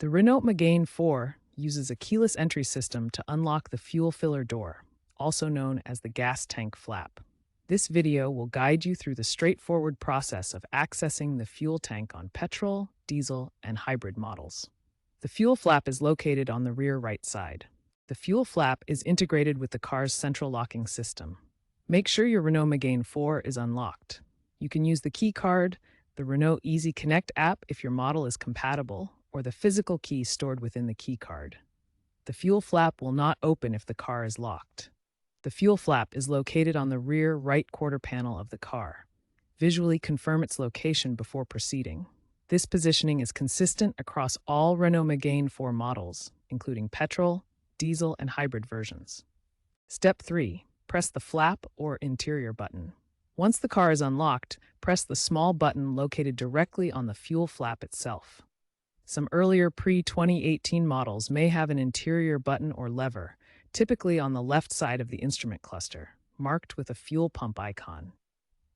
The Renault Megane IV uses a keyless entry system to unlock the fuel filler door, also known as the gas tank flap. This video will guide you through the straightforward process of accessing the fuel tank on petrol, diesel, and hybrid models. The fuel flap is located on the rear right side. The fuel flap is integrated with the car's central locking system. Make sure your Renault Megane IV is unlocked. You can use the key card, the Renault Easy Connect app if your model is compatible, or the physical key stored within the key card. The fuel flap will not open if the car is locked. The fuel flap is located on the rear right quarter panel of the car. Visually confirm its location before proceeding. This positioning is consistent across all Renault Megane IV models, including petrol, diesel, and hybrid versions. Step 3. Press the flap or interior button. Once the car is unlocked, press the small button located directly on the fuel flap itself. Some earlier pre-2018 models may have an interior button or lever, typically on the left side of the instrument cluster, marked with a fuel pump icon.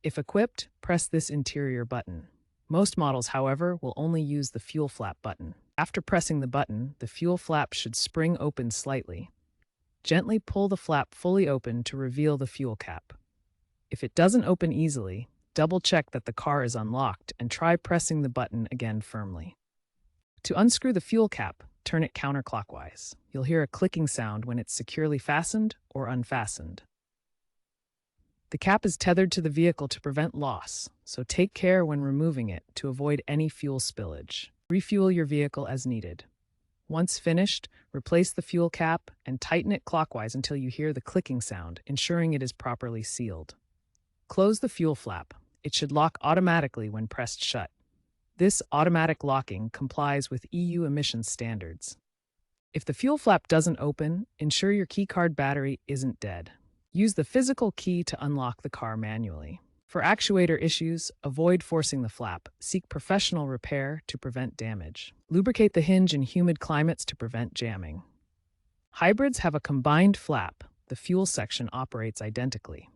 If equipped, press this interior button. Most models, however, will only use the fuel flap button. After pressing the button, the fuel flap should spring open slightly. Gently pull the flap fully open to reveal the fuel cap. If it doesn't open easily, double-check that the car is unlocked and try pressing the button again firmly. To unscrew the fuel cap, turn it counterclockwise. You'll hear a clicking sound when it's securely fastened or unfastened. The cap is tethered to the vehicle to prevent loss, so take care when removing it to avoid any fuel spillage. Refuel your vehicle as needed. Once finished, replace the fuel cap and tighten it clockwise until you hear the clicking sound, ensuring it is properly sealed. Close the fuel flap. It should lock automatically when pressed shut. This automatic locking complies with EU emissions standards. If the fuel flap doesn't open, ensure your keycard battery isn't dead. Use the physical key to unlock the car manually. For actuator issues, avoid forcing the flap. Seek professional repair to prevent damage. Lubricate the hinge in humid climates to prevent jamming. Hybrids have a combined flap. The fuel section operates identically.